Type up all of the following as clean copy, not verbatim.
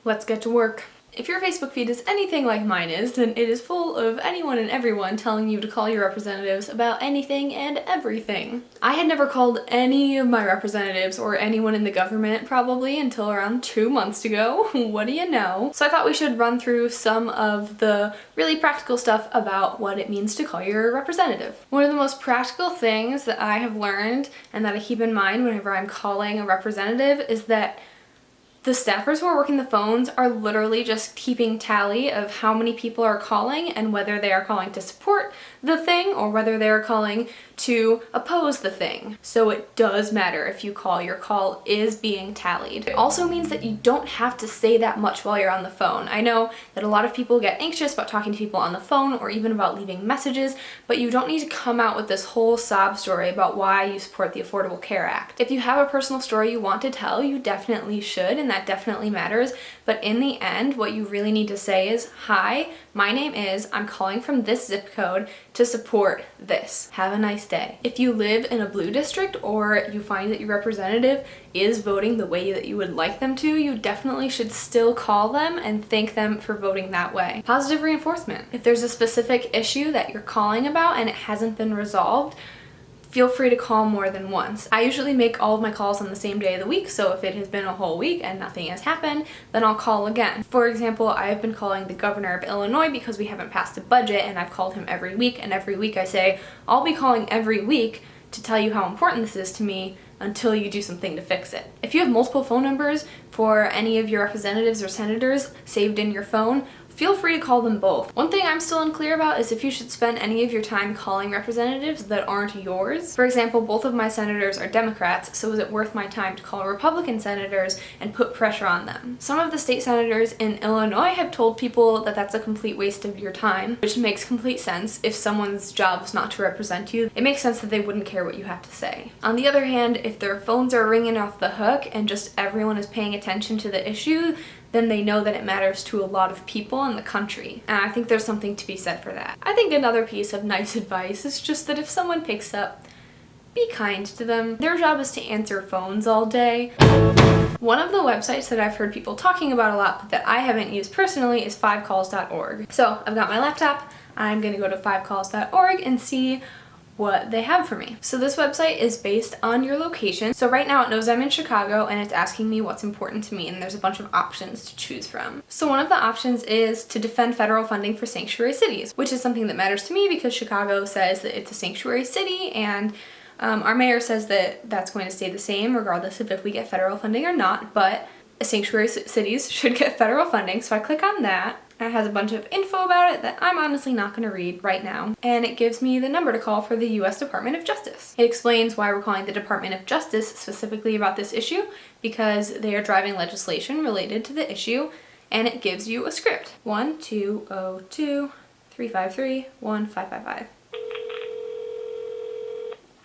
Let's get to work. If your Facebook feed is anything like mine is, then it is full of anyone and everyone telling you to call your representatives about anything and everything. I had never called any of my representatives or anyone in the government probably until around 2 months ago. What do you know? So I thought we should run through some of the really practical stuff about what it means to call your representative. One of the most practical things that I have learned and that I keep in mind whenever I'm calling a representative is that the staffers who are working the phones are literally just keeping tally of how many people are calling and whether they are calling to support the thing or whether they are calling to oppose the thing. So it does matter if you call. Your call is being tallied. It also means that you don't have to say that much while you're on the phone. I know that a lot of people get anxious about talking to people on the phone or even about leaving messages, but you don't need to come out with this whole sob story about why you support the Affordable Care Act. If you have a personal story you want to tell, you definitely should, and that definitely matters. But in the end, what you really need to say is, "Hi, my name is, I'm calling from this zip code to support this. Have a nice day." If you live in a blue district or you find that your representative is voting the way that you would like them to, you definitely should still call them and thank them for voting that way. Positive reinforcement. If there's a specific issue that you're calling about and it hasn't been resolved, feel free to call more than once. I usually make all of my calls on the same day of the week, so if it has been a whole week and nothing has happened, then I'll call again. For example, I have been calling the governor of Illinois because we haven't passed a budget, and I've called him every week, and every week I say, I'll be calling every week to tell you how important this is to me until you do something to fix it. If you have multiple phone numbers for any of your representatives or senators saved in your phone, feel free to call them both. One thing I'm still unclear about is if you should spend any of your time calling representatives that aren't yours. For example, both of my senators are Democrats, so is it worth my time to call Republican senators and put pressure on them? Some of the state senators in Illinois have told people that that's a complete waste of your time, which makes complete sense. If someone's job is not to represent you, it makes sense that they wouldn't care what you have to say. On the other hand, if their phones are ringing off the hook and just everyone is paying attention to the issue, then they know that it matters to a lot of people in the country. And I think there's something to be said for that. I think another piece of nice advice is just that if someone picks up, be kind to them. Their job is to answer phones all day. One of the websites that I've heard people talking about a lot but that I haven't used personally is 5calls.org. So I've got my laptop, I'm gonna go to 5calls.org and see what they have for me. So this website is based on your location. So right now it knows I'm in Chicago and it's asking me what's important to me, and there's a bunch of options to choose from. So one of the options is to defend federal funding for sanctuary cities, which is something that matters to me because Chicago says that it's a sanctuary city, and our mayor says that that's going to stay the same regardless of if we get federal funding or not, but sanctuary cities should get federal funding. So I click on that. It has a bunch of info about it that I'm honestly not going to read right now. And it gives me the number to call for the US Department of Justice. It explains why we're calling the Department of Justice specifically about this issue, because they are driving legislation related to the issue, and it gives you a script. 1-202-353-1555.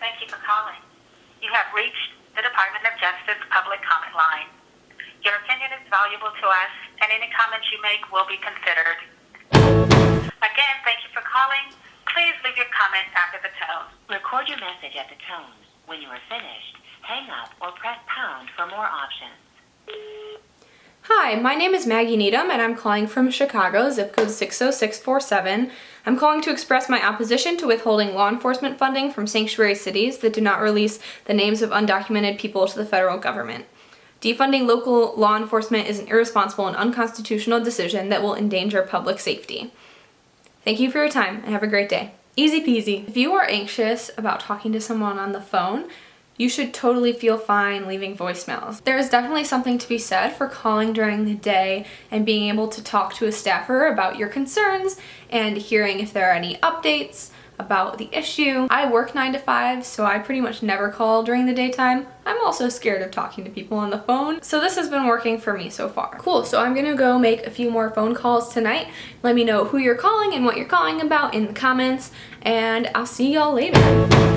Thank you for calling. You have reached the Department of Justice public comment line. Your opinion is valuable to us, and any comments you make will be considered. Again, thank you for calling. Please leave your comment after the tone. Record your message at the tone. When you are finished, hang up or press pound for more options. Hi, my name is Maggie Needham and I'm calling from Chicago, zip code 60647. I'm calling to express my opposition to withholding law enforcement funding from sanctuary cities that do not release the names of undocumented people to the federal government. Defunding local law enforcement is an irresponsible and unconstitutional decision that will endanger public safety. Thank you for your time and have a great day. Easy peasy. If you are anxious about talking to someone on the phone, you should totally feel fine leaving voicemails. There is definitely something to be said for calling during the day and being able to talk to a staffer about your concerns and hearing if there are any updates about the issue. I work 9 to 5, so I pretty much never call during the daytime. I'm also scared of talking to people on the phone, so this has been working for me so far. Cool, so I'm gonna go make a few more phone calls tonight. Let me know who you're calling and what you're calling about in the comments, and I'll see y'all later.